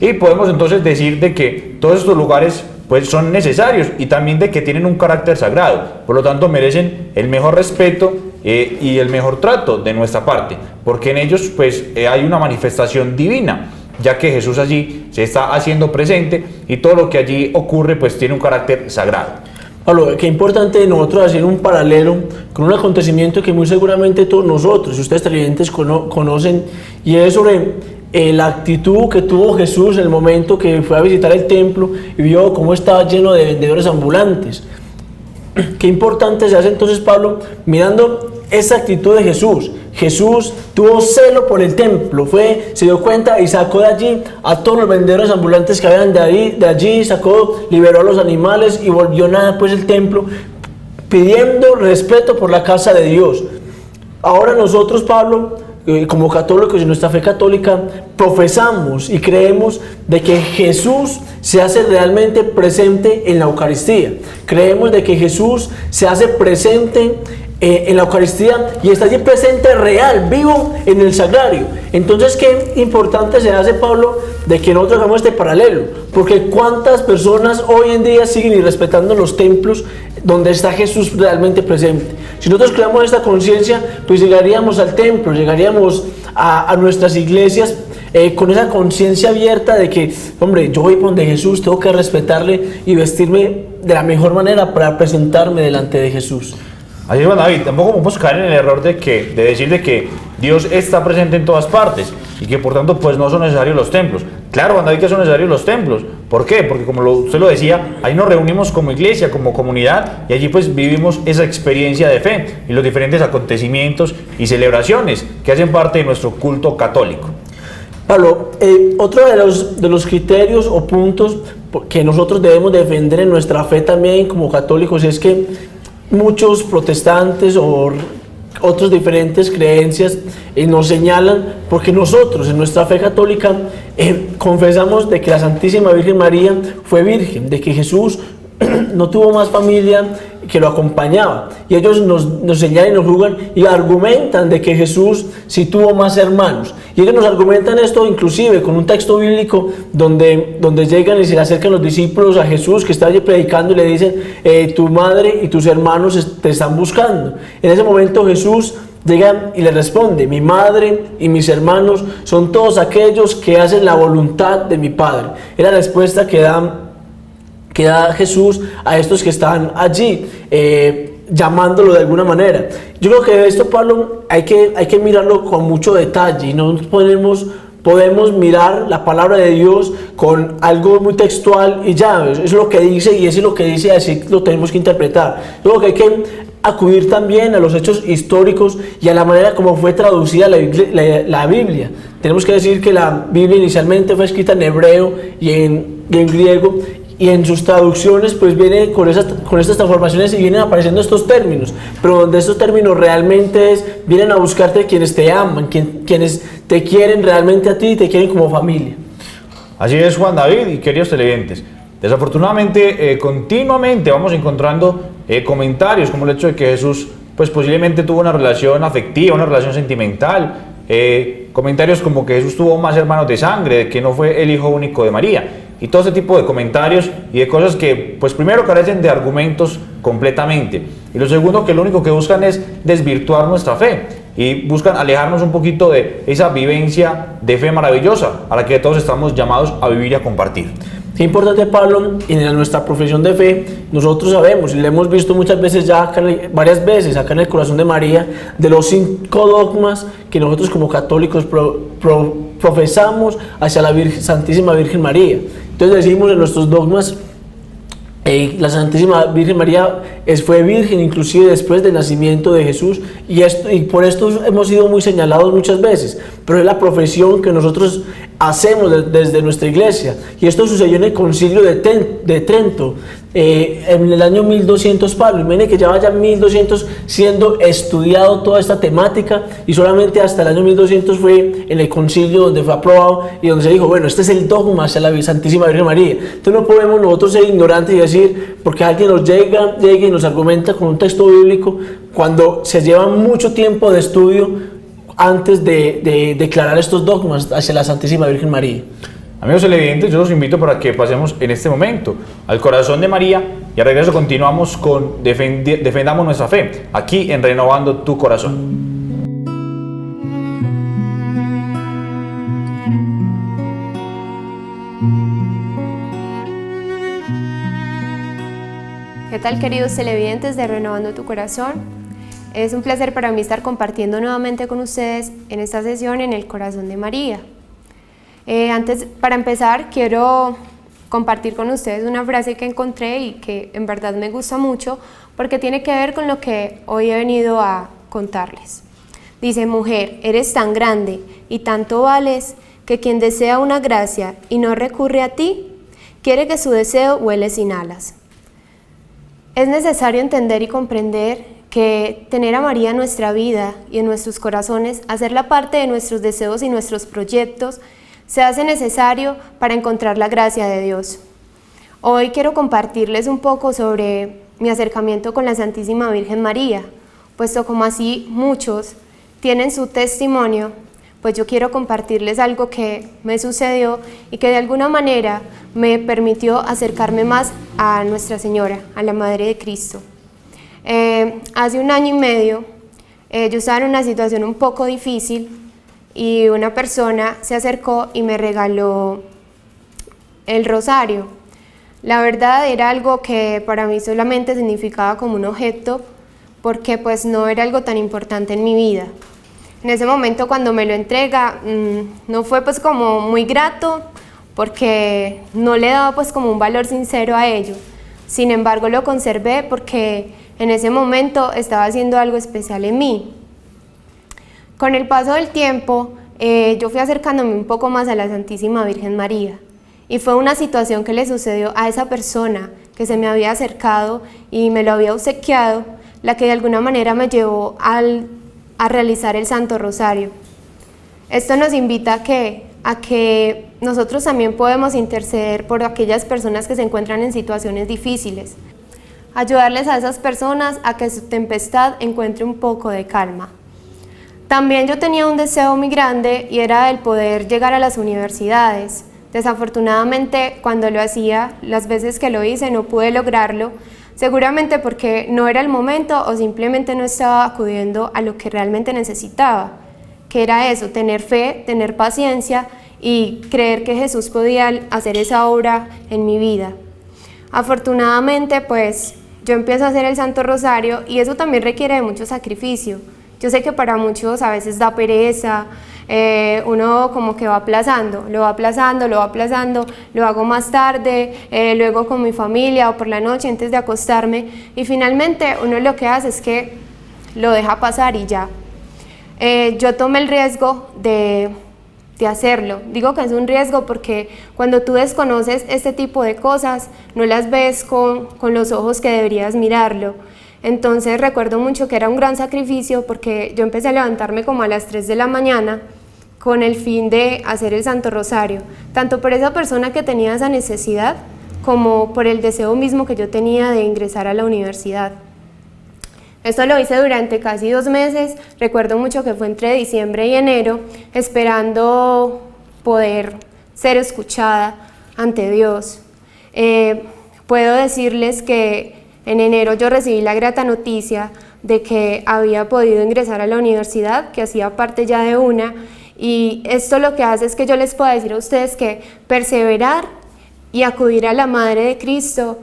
Y podemos entonces decir de que todos estos lugares pues son necesarios y también de que tienen un carácter sagrado, por lo tanto merecen el mejor respeto y el mejor trato de nuestra parte, porque en ellos pues hay una manifestación divina, ya que Jesús allí se está haciendo presente y todo lo que allí ocurre pues tiene un carácter sagrado. Pablo, qué importante nosotros hacer un paralelo con un acontecimiento que muy seguramente todos nosotros, y ustedes televidentes conocen, y es sobre la actitud que tuvo Jesús en el momento que fue a visitar el templo y vio cómo estaba lleno de vendedores ambulantes. Qué importante se hace entonces, Pablo, mirando esa actitud de Jesús. Jesús tuvo celo por el templo, se dio cuenta y sacó de allí a todos los vendedores ambulantes que habían de allí, liberó a los animales y volvió nada pues el templo, pidiendo respeto por la casa de Dios. Ahora nosotros, Pablo, como católicos y nuestra fe católica, profesamos y creemos de que Jesús se hace realmente presente en la Eucaristía. Creemos de que Jesús se hace presente en la Eucaristía y está allí presente real, vivo en el sagrario. Entonces, qué importante se hace, Pablo, de que nosotros hagamos este paralelo, porque cuántas personas hoy en día siguen irrespetando los templos donde está Jesús realmente presente. Si nosotros creamos esta conciencia, pues llegaríamos al templo, llegaríamos a nuestras iglesias con esa conciencia abierta de que, hombre, yo voy por donde Jesús, tengo que respetarle y vestirme de la mejor manera para presentarme delante de Jesús. Así es, Juan David, tampoco podemos caer en el error de decir de que Dios está presente en todas partes y que por tanto pues no son necesarios los templos. Claro, Juan David, que son necesarios los templos. ¿Por qué? Porque como usted lo decía, ahí nos reunimos como iglesia, como comunidad, y allí pues vivimos esa experiencia de fe y los diferentes acontecimientos y celebraciones que hacen parte de nuestro culto católico. Pablo, otro de los criterios o puntos que nosotros debemos defender en nuestra fe también como católicos es que muchos protestantes o otras diferentes creencias nos señalan, porque nosotros en nuestra fe católica confesamos de que la Santísima Virgen María fue virgen, de que Jesús no tuvo más familia que lo acompañaba, y ellos nos señalan y nos juzgan y argumentan de que Jesús sí tuvo más hermanos, y ellos nos argumentan esto inclusive con un texto bíblico donde llegan y se le acercan los discípulos a Jesús que está allí predicando y le dicen, tu madre y tus hermanos te están buscando. En ese momento Jesús llega y le responde, mi madre y mis hermanos son todos aquellos que hacen la voluntad de mi Padre. Es la respuesta que da Jesús a estos que están allí, llamándolo de alguna manera. Yo creo que esto, Pablo, hay que mirarlo con mucho detalle y no podemos mirar la palabra de Dios con algo muy textual y ya, es lo que dice y eso es lo que dice, así lo tenemos que interpretar. Yo creo que hay que acudir también a los hechos históricos y a la manera como fue traducida la Biblia. Tenemos que decir que la Biblia inicialmente fue escrita en hebreo y en griego, y en sus traducciones pues viene con estas transformaciones y vienen apareciendo estos términos, pero donde estos términos realmente vienen a buscarte quienes te aman, quienes te quieren realmente a ti y te quieren como familia. Así es, Juan David y queridos televidentes. Desafortunadamente, continuamente vamos encontrando comentarios como el hecho de que Jesús pues posiblemente tuvo una relación afectiva, una relación sentimental, comentarios como que Jesús tuvo más hermanos de sangre, de que no fue el hijo único de María, y todo ese tipo de comentarios y de cosas que pues primero carecen de argumentos completamente, y lo segundo que lo único que buscan es desvirtuar nuestra fe y buscan alejarnos un poquito de esa vivencia de fe maravillosa a la que todos estamos llamados a vivir y a compartir. Qué importante, Pablo, en nuestra profesión de fe, nosotros sabemos y lo hemos visto muchas veces ya, varias veces acá en el Corazón de María, de los 5 dogmas que nosotros como católicos profesamos hacia la Santísima Virgen María. Entonces decimos en nuestros dogmas, la Santísima Virgen María fue virgen inclusive después del nacimiento de Jesús, y por esto hemos sido muy señalados muchas veces, pero es la profesión que nosotros hacemos desde nuestra iglesia, y esto sucedió en el Concilio de Trento en el año 1200, Pablo. Imagínense que ya vaya 1200 siendo estudiado toda esta temática, y solamente hasta el año 1200 fue en el concilio donde fue aprobado y donde se dijo, bueno, este es el dogma hacia la Santísima Virgen María. Entonces no podemos nosotros ser ignorantes y decir, porque alguien nos llega y nos argumenta con un texto bíblico, cuando se lleva mucho tiempo de estudio antes de declarar estos dogmas hacia la Santísima Virgen María. Amigos televidentes, yo los invito para que pasemos en este momento al Corazón de María, y al regreso continuamos con Defendamos Nuestra Fe, aquí en Renovando tu Corazón. ¿Qué tal, queridos televidentes de Renovando tu Corazón? Es un placer para mí estar compartiendo nuevamente con ustedes en esta sesión en el Corazón de María. Para empezar, quiero compartir con ustedes una frase que encontré y que en verdad me gusta mucho porque tiene que ver con lo que hoy he venido a contarles. Dice: mujer, eres tan grande y tanto vales que quien desea una gracia y no recurre a ti, quiere que su deseo vuele sin alas. Es necesario entender y comprender que tener a María en nuestra vida y en nuestros corazones, hacerla parte de nuestros deseos y nuestros proyectos, se hace necesario para encontrar la gracia de Dios. Hoy quiero compartirles un poco sobre mi acercamiento con la Santísima Virgen María, puesto como así muchos tienen su testimonio, pues yo quiero compartirles algo que me sucedió y que de alguna manera me permitió acercarme más a Nuestra Señora, a la Madre de Cristo. Hace 1 año y medio yo estaba en una situación un poco difícil y una persona se acercó y me regaló el rosario. La verdad era algo que para mí solamente significaba como un objeto, porque pues no era algo tan importante en mi vida. En ese momento cuando me lo entrega no fue pues como muy grato, porque no le daba pues como un valor sincero a ello. Sin embargo lo conservé porque en ese momento estaba haciendo algo especial en mí. Con el paso del tiempo yo fui acercándome un poco más a la Santísima Virgen María, y fue una situación que le sucedió a esa persona que se me había acercado y me lo había obsequiado, la que de alguna manera me llevó a realizar el Santo Rosario. Esto nos invita a que nosotros también podemos interceder por aquellas personas que se encuentran en situaciones difíciles, ayudarles a esas personas a que su tempestad encuentre un poco de calma. También yo tenía un deseo muy grande y era el poder llegar a las universidades. Desafortunadamente, cuando lo hacía, las veces que lo hice no pude lograrlo, seguramente porque no era el momento o simplemente no estaba acudiendo a lo que realmente necesitaba, que era eso, tener fe, tener paciencia y creer que Jesús podía hacer esa obra en mi vida. Afortunadamente, pues yo empiezo a hacer el Santo Rosario y eso también requiere de mucho sacrificio. Yo sé que para muchos a veces da pereza, uno como que va aplazando, lo hago más tarde, luego con mi familia o por la noche antes de acostarme, y finalmente uno lo que hace es que lo deja pasar y ya. Yo tomé el riesgo de hacerlo. Digo que es un riesgo porque cuando tú desconoces este tipo de cosas, no las ves con los ojos que deberías mirarlo. Entonces recuerdo mucho que era un gran sacrificio porque yo empecé a levantarme como a las 3 de la mañana con el fin de hacer el Santo Rosario, tanto por esa persona que tenía esa necesidad como por el deseo mismo que yo tenía de ingresar a la universidad. Esto lo hice durante casi 2 meses, recuerdo mucho que fue entre diciembre y enero, esperando poder ser escuchada ante Dios. Puedo decirles que en enero yo recibí la grata noticia de que había podido ingresar a la universidad, que hacía parte ya de una, y esto lo que hace es que yo les pueda decir a ustedes que perseverar y acudir a la Madre de Cristo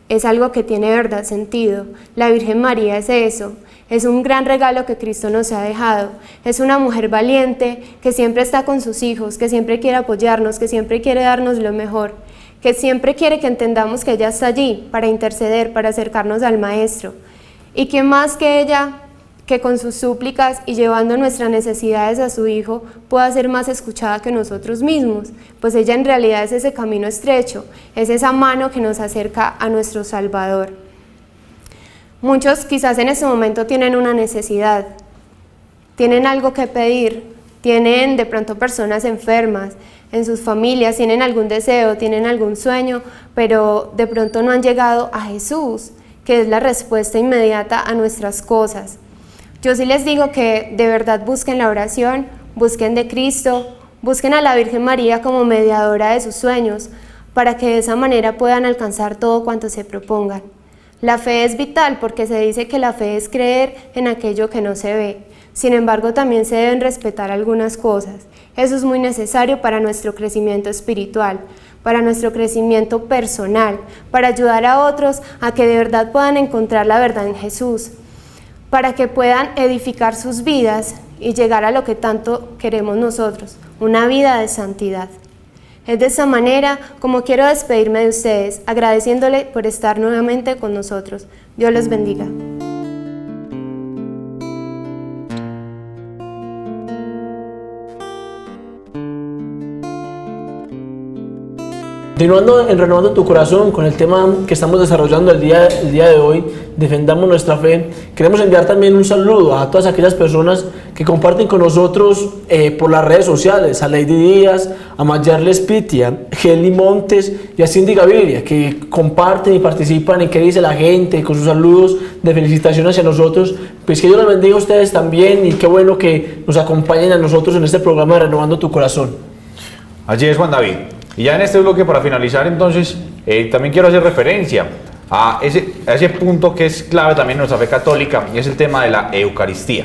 es algo que tiene verdad sentido. La Virgen María es eso, es un gran regalo que Cristo nos ha dejado. Es una mujer valiente que siempre está con sus hijos, que siempre quiere apoyarnos, que siempre quiere darnos lo mejor, que siempre quiere que entendamos que ella está allí para interceder, para acercarnos al Maestro. Y que más que ella, que con sus súplicas y llevando nuestras necesidades a su Hijo, pueda ser más escuchada que nosotros mismos, pues ella en realidad es ese camino estrecho, es esa mano que nos acerca a nuestro Salvador. Muchos quizás en este momento tienen una necesidad, tienen algo que pedir, tienen de pronto personas enfermas, en sus familias, tienen algún deseo, tienen algún sueño, pero de pronto no han llegado a Jesús, que es la respuesta inmediata a nuestras cosas. Yo sí les digo que de verdad busquen la oración, busquen de Cristo, busquen a la Virgen María como mediadora de sus sueños, para que de esa manera puedan alcanzar todo cuanto se propongan. La fe es vital porque se dice que la fe es creer en aquello que no se ve. Sin embargo, también se deben respetar algunas cosas. Eso es muy necesario para nuestro crecimiento espiritual, para nuestro crecimiento personal, para ayudar a otros a que de verdad puedan encontrar la verdad en Jesús, para que puedan edificar sus vidas y llegar a lo que tanto queremos nosotros, una vida de santidad. Es de esa manera como quiero despedirme de ustedes, agradeciéndole por estar nuevamente con nosotros. Dios los bendiga. Continuando en Renovando tu Corazón con el tema que estamos desarrollando el día de hoy, defendamos nuestra fe, queremos enviar también un saludo a todas aquellas personas que comparten con nosotros por las redes sociales, a Lady Díaz, a Mayarles Pitia, Heli Montes y a Cindy Gaviria, que comparten y participan en qué dice la gente con sus saludos de felicitación hacia nosotros. Pues que Dios los bendiga a ustedes también y qué bueno que nos acompañen a nosotros en este programa de Renovando tu Corazón. Así es, Juan David. Y ya en este bloque, para finalizar, entonces, también quiero hacer referencia a ese punto que es clave también en nuestra fe católica, y es el tema de la Eucaristía.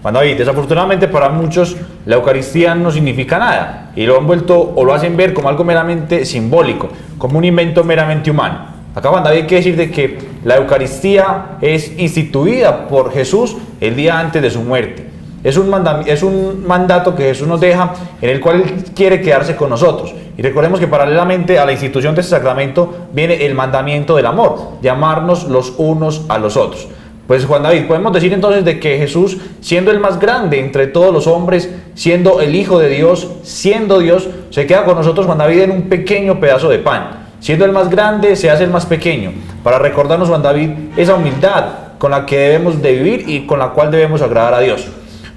Juan David, desafortunadamente para muchos la Eucaristía no significa nada, y lo han vuelto o lo hacen ver como algo meramente simbólico, como un invento meramente humano. Acá, Juan David, hay que decir de que la Eucaristía es instituida por Jesús el día antes de su muerte. Es un mandato que Jesús nos deja, en el cual Él quiere quedarse con nosotros. Y recordemos que paralelamente a la institución de este sacramento viene el mandamiento del amor, de amarnos los unos a los otros. Pues, Juan David, podemos decir entonces de que Jesús, siendo el más grande entre todos los hombres, siendo el Hijo de Dios, siendo Dios, se queda con nosotros, Juan David, en un pequeño pedazo de pan. Siendo el más grande, se hace el más pequeño, para recordarnos, Juan David, esa humildad con la que debemos de vivir y con la cual debemos agradar a Dios.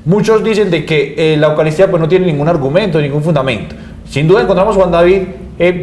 Muchos dicen de que la Eucaristía pues no tiene ningún argumento, ningún fundamento. Sin duda encontramos, Juan David,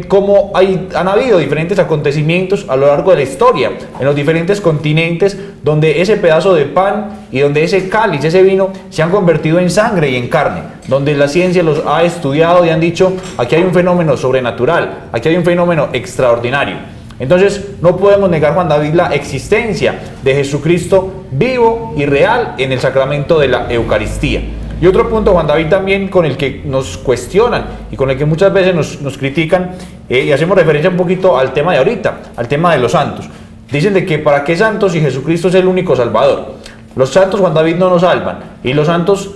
cómo han habido diferentes acontecimientos a lo largo de la historia, en los diferentes continentes, donde ese pedazo de pan y donde ese cáliz, ese vino, se han convertido en sangre y en carne, donde la ciencia los ha estudiado y han dicho, aquí hay un fenómeno sobrenatural, aquí hay un fenómeno extraordinario. Entonces no podemos negar, Juan David, la existencia de Jesucristo vivo y real en el sacramento de la Eucaristía. Y otro punto, Juan David, también con el que nos cuestionan y con el que muchas veces nos critican, y hacemos referencia un poquito al tema de ahorita, al tema de los santos. Dicen de que ¿para qué santos si Jesucristo es el único salvador? Los santos, Juan David, no nos salvan, y los santos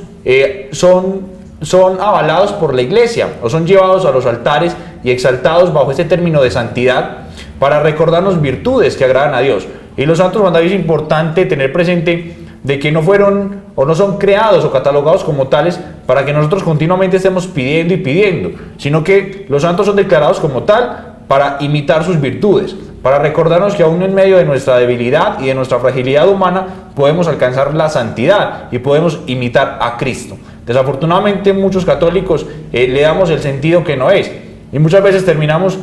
son avalados por la Iglesia, o son llevados a los altares y exaltados bajo este término de santidad, para recordarnos virtudes que agradan a Dios. Y los santos, Juan David, es importante tener presente de que no fueron o no son creados o catalogados como tales para que nosotros continuamente estemos pidiendo y pidiendo, sino que los santos son declarados como tal para imitar sus virtudes, para recordarnos que aún en medio de nuestra debilidad y de nuestra fragilidad humana podemos alcanzar la santidad y podemos imitar a Cristo. Desafortunadamente muchos católicos le damos el sentido que no es, y muchas veces terminamos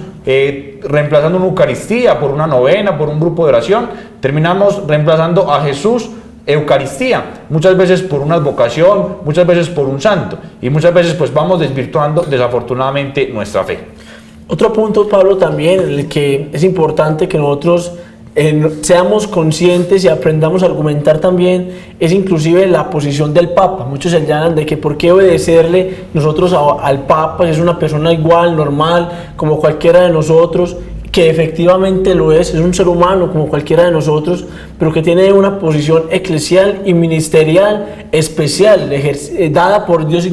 reemplazando una Eucaristía por una novena, por un grupo de oración, terminamos reemplazando a Jesús Eucaristía, muchas veces por una advocación, muchas veces por un santo, y muchas veces pues vamos desvirtuando desafortunadamente nuestra fe. Otro punto, Pablo, también en el que es importante que nosotros seamos conscientes y aprendamos a argumentar también, es inclusive la posición del Papa. Muchos se llaman de que por qué obedecerle nosotros al Papa, si es una persona igual, normal, como cualquiera de nosotros, que efectivamente lo es un ser humano como cualquiera de nosotros, pero que tiene una posición eclesial y ministerial especial, dada por Dios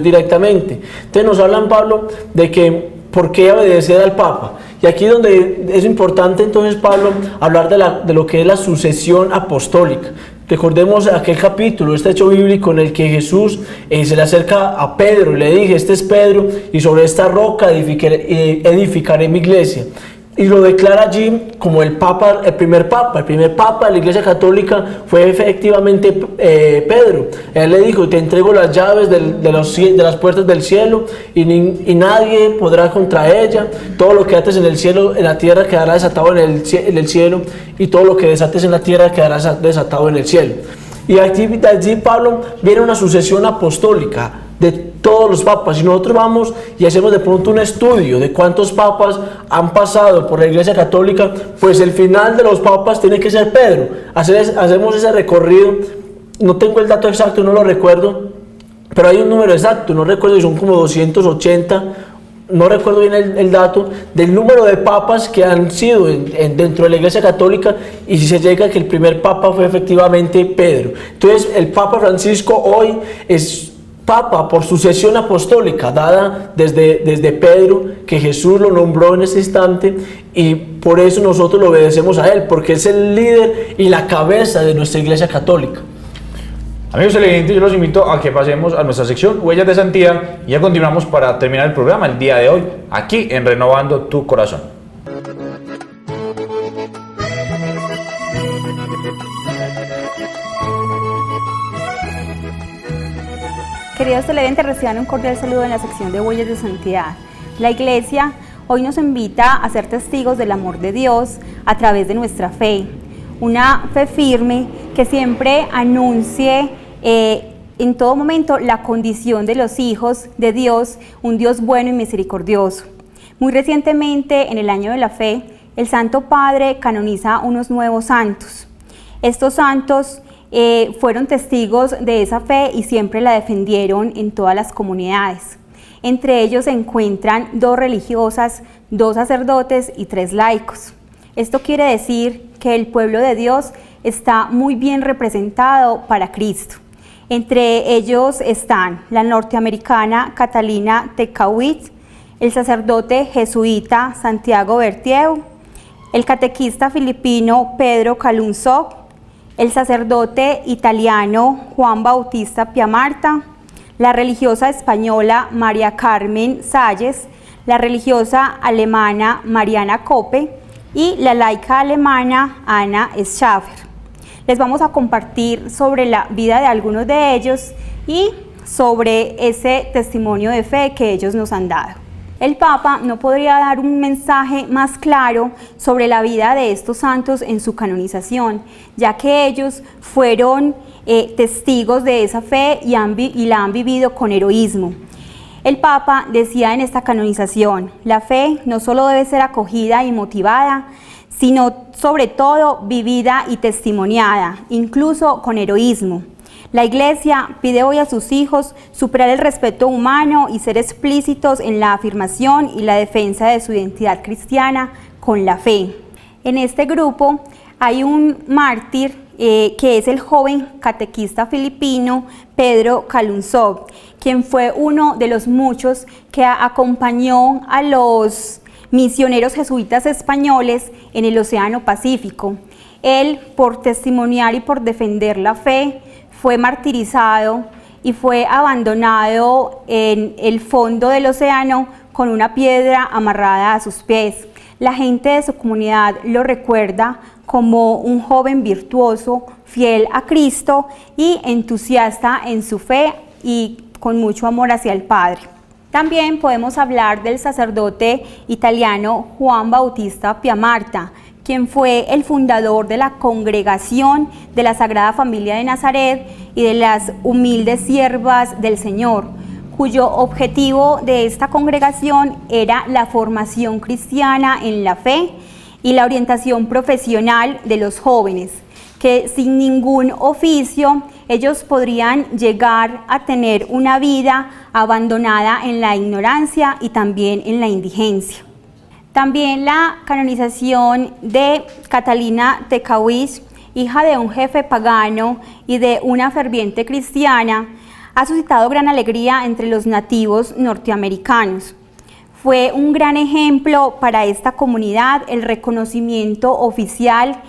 directamente. Entonces nos hablan, Pablo, de que por qué obedecer al Papa. Y aquí donde es importante entonces, Pablo, hablar de lo que es la sucesión apostólica. Recordemos aquel capítulo, este hecho bíblico en el que Jesús se le acerca a Pedro y le dice, este es Pedro y sobre esta roca edificaré mi iglesia. Y lo declara allí como el Papa, el primer Papa de la Iglesia Católica fue efectivamente Pedro. Él le dijo, te entrego las llaves de las puertas del cielo y nadie podrá contra ella. Todo lo que ates en el cielo, en la tierra quedará desatado en el cielo, y todo lo que desates en la tierra quedará desatado en el cielo. Y allí, Pablo, viene una sucesión apostólica de todos los papas. Si nosotros vamos y hacemos de pronto un estudio de cuántos papas han pasado por la Iglesia Católica, pues el final de los papas tiene que ser Pedro. Hacemos ese recorrido, no tengo el dato exacto, no lo recuerdo, pero hay un número exacto, no recuerdo si son como 280, no recuerdo bien el dato del número de papas que han sido dentro de la Iglesia Católica, y si se llega a que el primer papa fue efectivamente Pedro. Entonces el Papa Francisco hoy es Papa por sucesión apostólica dada desde Pedro, que Jesús lo nombró en ese instante, y por eso nosotros lo obedecemos a él, porque es el líder y la cabeza de nuestra Iglesia Católica. Amigos televidentes, yo los invito a que pasemos a nuestra sección Huellas de Santidad y ya continuamos para terminar el programa el día de hoy aquí en Renovando tu Corazón. Queridos televidentes, reciban un cordial saludo en la sección de Huellas de Santidad. La Iglesia hoy nos invita a ser testigos del amor de Dios a través de nuestra fe. Una fe firme que siempre anuncie en todo momento la condición de los hijos de Dios, un Dios bueno y misericordioso. Muy recientemente, en el Año de la Fe, el Santo Padre canoniza unos nuevos santos. Estos santos fueron testigos de esa fe y siempre la defendieron en todas las comunidades. Entre ellos se encuentran 2 religiosas, 2 sacerdotes y 3 laicos. Esto quiere decir que el pueblo de Dios está muy bien representado para Cristo. Entre ellos están la norteamericana Catalina Tecawitz, el sacerdote jesuita Santiago Bertieu, el catequista filipino Pedro Calunzó, el sacerdote italiano Juan Bautista Piamarta, la religiosa española María Carmen Salles, la religiosa alemana Mariana Koppe y la laica alemana Anna Schaffer. Les vamos a compartir sobre la vida de algunos de ellos y sobre ese testimonio de fe que ellos nos han dado. El Papa no podría dar un mensaje más claro sobre la vida de estos santos en su canonización, ya que ellos fueron testigos de esa fe y la han vivido con heroísmo. El Papa decía en esta canonización: la fe no solo debe ser acogida y motivada, sino sobre todo vivida y testimoniada, incluso con heroísmo. La Iglesia pide hoy a sus hijos superar el respeto humano y ser explícitos en la afirmación y la defensa de su identidad cristiana con la fe. En este grupo hay un mártir que es el joven catequista filipino Pedro Calunzó, quien fue uno de los muchos que acompañó a los misioneros jesuitas españoles en el Océano Pacífico. Él, por testimoniar y por defender la fe, fue martirizado y fue abandonado en el fondo del océano con una piedra amarrada a sus pies. La gente de su comunidad lo recuerda como un joven virtuoso, fiel a Cristo y entusiasta en su fe y con mucho amor hacia el Padre. También podemos hablar del sacerdote italiano Juan Bautista Piamarta, quien fue el fundador de la Congregación de la Sagrada Familia de Nazaret y de las Humildes Siervas del Señor, cuyo objetivo de esta congregación era la formación cristiana en la fe y la orientación profesional de los jóvenes, que sin ningún oficio ellos podrían llegar a tener una vida abandonada en la ignorancia y también en la indigencia. También la canonización de Catalina Tecawitz, hija de un jefe pagano y de una ferviente cristiana, ha suscitado gran alegría entre los nativos norteamericanos. Fue un gran ejemplo para esta comunidad el reconocimiento oficial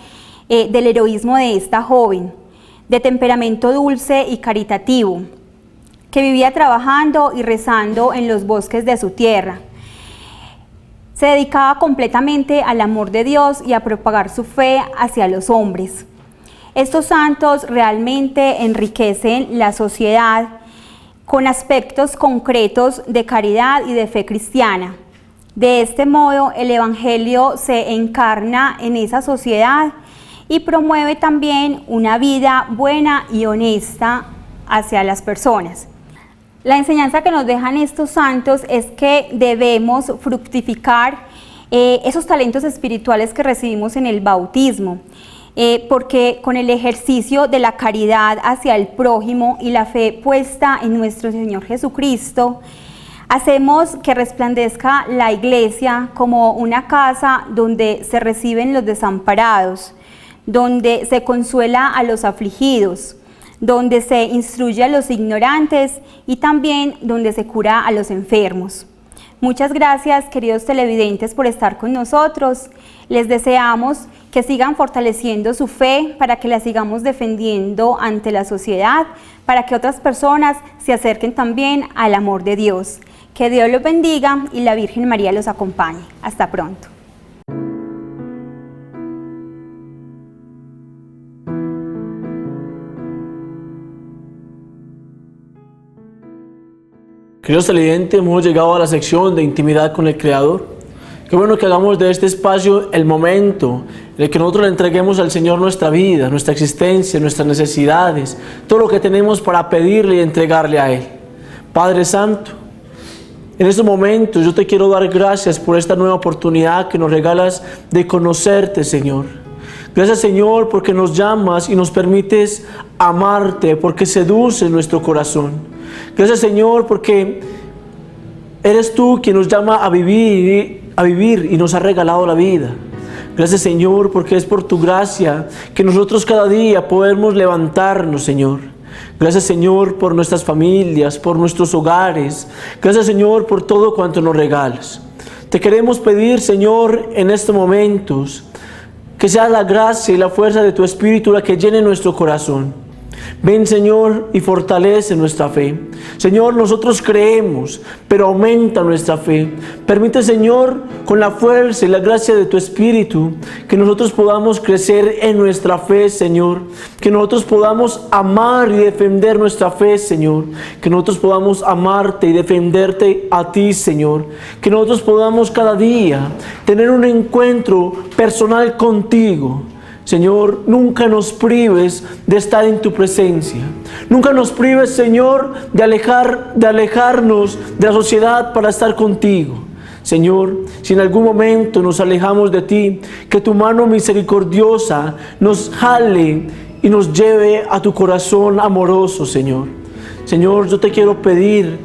del heroísmo de esta joven, de temperamento dulce y caritativo, que vivía trabajando y rezando en los bosques de su tierra. Se dedicaba completamente al amor de Dios y a propagar su fe hacia los hombres. Estos santos realmente enriquecen la sociedad con aspectos concretos de caridad y de fe cristiana. De este modo, el Evangelio se encarna en esa sociedad y promueve también una vida buena y honesta hacia las personas. La enseñanza que nos dejan estos santos es que debemos fructificar esos talentos espirituales que recibimos en el bautismo, porque con el ejercicio de la caridad hacia el prójimo y la fe puesta en nuestro Señor Jesucristo, hacemos que resplandezca la Iglesia como una casa donde se reciben los desamparados, donde se consuela a los afligidos, donde se instruye a los ignorantes y también donde se cura a los enfermos. Muchas gracias, queridos televidentes, por estar con nosotros. Les deseamos que sigan fortaleciendo su fe para que la sigamos defendiendo ante la sociedad, para que otras personas se acerquen también al amor de Dios. Que Dios los bendiga y la Virgen María los acompañe. Hasta pronto. Queridos televidentes, hemos llegado a la sección de intimidad con el Creador. Qué bueno que hagamos de este espacio el momento en el que nosotros le entreguemos al Señor nuestra vida, nuestra existencia, nuestras necesidades, todo lo que tenemos para pedirle y entregarle a Él. Padre Santo, en estos momentos yo te quiero dar gracias por esta nueva oportunidad que nos regalas de conocerte, Señor. Gracias, Señor, porque nos llamas y nos permites amarte, porque seduces nuestro corazón. Gracias, Señor, porque eres tú quien nos llama a vivir y nos ha regalado la vida. Gracias, Señor, porque es por tu gracia que nosotros cada día podemos levantarnos, Señor. Gracias, Señor, por nuestras familias, por nuestros hogares. Gracias, Señor, por todo cuanto nos regalas. Te queremos pedir, Señor, en estos momentos, que sea la gracia y la fuerza de tu Espíritu la que llene nuestro corazón. Ven, Señor, y fortalece nuestra fe. Señor, nosotros creemos, pero aumenta nuestra fe. Permite, Señor, con la fuerza y la gracia de tu Espíritu, que nosotros podamos crecer en nuestra fe, Señor. Que nosotros podamos amar y defender nuestra fe, Señor. Que nosotros podamos amarte y defenderte a ti, Señor. Que nosotros podamos cada día tener un encuentro personal contigo. Señor, nunca nos prives de estar en tu presencia. Nunca nos prives, Señor, de alejarnos de la sociedad para estar contigo. Señor, si en algún momento nos alejamos de ti, que tu mano misericordiosa nos jale y nos lleve a tu corazón amoroso, Señor. Señor, yo te quiero pedir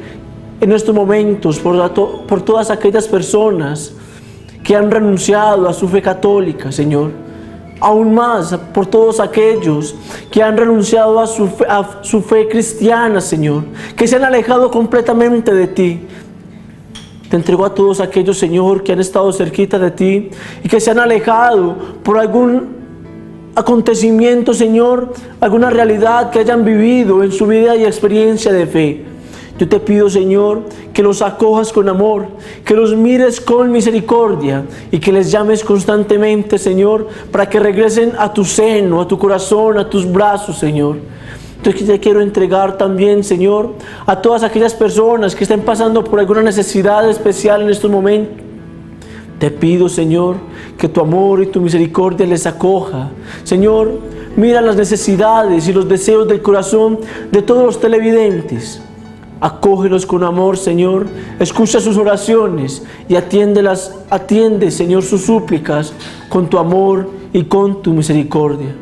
en estos momentos por todas aquellas personas que han renunciado a su fe católica, Señor. Aún más por todos aquellos que han renunciado a su fe cristiana, Señor, que se han alejado completamente de ti. Te entrego a todos aquellos, Señor, que han estado cerquita de ti y que se han alejado por algún acontecimiento, Señor, alguna realidad que hayan vivido en su vida y experiencia de fe. Yo te pido, Señor, que los acojas con amor, que los mires con misericordia y que les llames constantemente, Señor, para que regresen a tu seno, a tu corazón, a tus brazos, Señor. Entonces te quiero entregar también, Señor, a todas aquellas personas que estén pasando por alguna necesidad especial en estos momentos. Te pido, Señor, que tu amor y tu misericordia les acoja. Señor, mira las necesidades y los deseos del corazón de todos los televidentes. Acógelos con amor, Señor, escucha sus oraciones y atiende, Señor, sus súplicas con tu amor y con tu misericordia.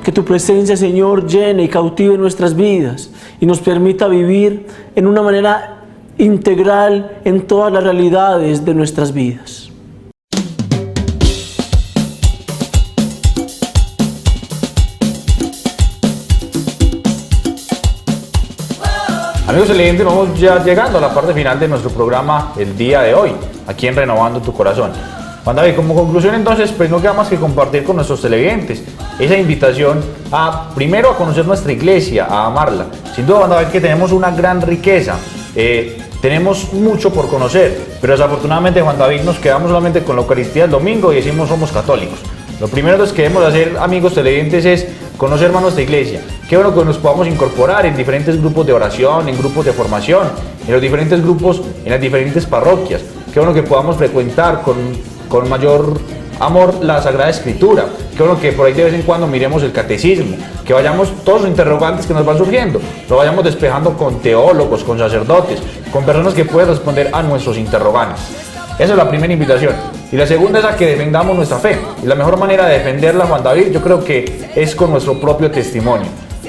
Que tu presencia, Señor, llene y cautive nuestras vidas y nos permita vivir en una manera integral en todas las realidades de nuestras vidas. Amigos televidentes, vamos ya llegando a la parte final de nuestro programa el día de hoy, aquí en Renovando tu Corazón. Juan David, como conclusión entonces, pues no queda más que compartir con nuestros televidentes esa invitación primero a conocer nuestra iglesia, a amarla. Sin duda, Juan David, que tenemos una gran riqueza, tenemos mucho por conocer, pero desafortunadamente, Juan David, nos quedamos solamente con la Eucaristía el domingo y decimos somos católicos. Lo primero que debemos hacer, amigos televidentes, es conocer más nuestra iglesia. Qué bueno que nos podamos incorporar en diferentes grupos de oración, en grupos de formación, en los diferentes grupos, en las diferentes parroquias. Qué bueno que podamos frecuentar con mayor amor la Sagrada Escritura. Qué bueno que por ahí de vez en cuando miremos el catecismo, que vayamos todos los interrogantes que nos van surgiendo, lo vayamos despejando con teólogos, con sacerdotes, con personas que puedan responder a nuestros interrogantes. Esa es la primera invitación. Y la segunda es a que defendamos nuestra fe. Y la mejor manera de defenderla, Juan David, yo creo que es con nuestro propio testimonio.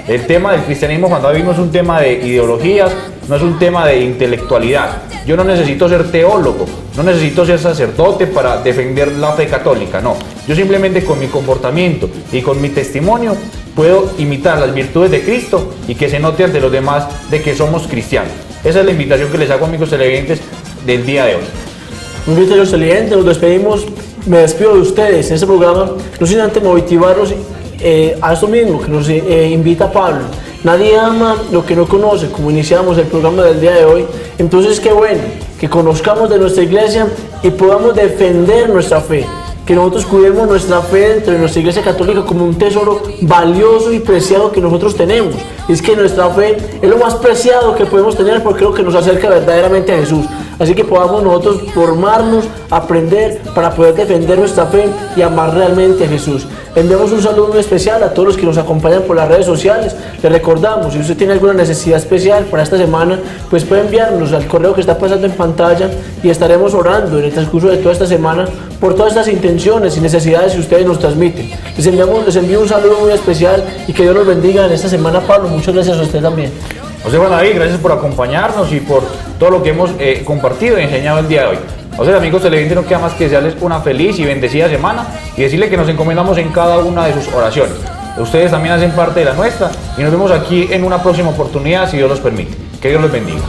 El tema del cristianismo, Juan David, no es un tema de ideologías, no es un tema de intelectualidad. Yo no necesito ser teólogo, no necesito ser sacerdote para defender la fe católica, no. Yo simplemente con mi comportamiento y con mi testimonio puedo imitar las virtudes de Cristo y que se note ante los demás de que somos cristianos. Esa es la invitación que les hago, amigos televidentes, del día de hoy. Muy bien, televidentes, nos despedimos me despido de ustedes en este programa, no sin antes motivarlos a esto mismo que nos invita Pablo. Nadie ama lo que no conoce, como iniciamos el programa del día de hoy. Entonces, qué bueno que conozcamos de nuestra iglesia y podamos defender nuestra fe. Que nosotros cuidemos nuestra fe dentro de nuestra iglesia católica como un tesoro valioso y preciado que nosotros tenemos. Y es que nuestra fe es lo más preciado que podemos tener porque es lo que nos acerca verdaderamente a Jesús. Así que podamos nosotros formarnos, aprender para poder defender nuestra fe y amar realmente a Jesús. Enviamos un saludo muy especial a todos los que nos acompañan por las redes sociales. Les recordamos, si usted tiene alguna necesidad especial para esta semana, pues puede enviarnos al correo que está pasando en pantalla y estaremos orando en el transcurso de toda esta semana por todas estas intenciones y necesidades que ustedes nos transmiten. Les envío un saludo muy especial y que Dios los bendiga en esta semana, Pablo. Muchas gracias a usted también. José Juan David, gracias por acompañarnos y por todo lo que hemos compartido y enseñado el día de hoy. A ustedes, amigos televidentes, no queda más que desearles una feliz y bendecida semana y decirles que nos encomendamos en cada una de sus oraciones. Ustedes también hacen parte de la nuestra y nos vemos aquí en una próxima oportunidad, si Dios los permite. Que Dios los bendiga.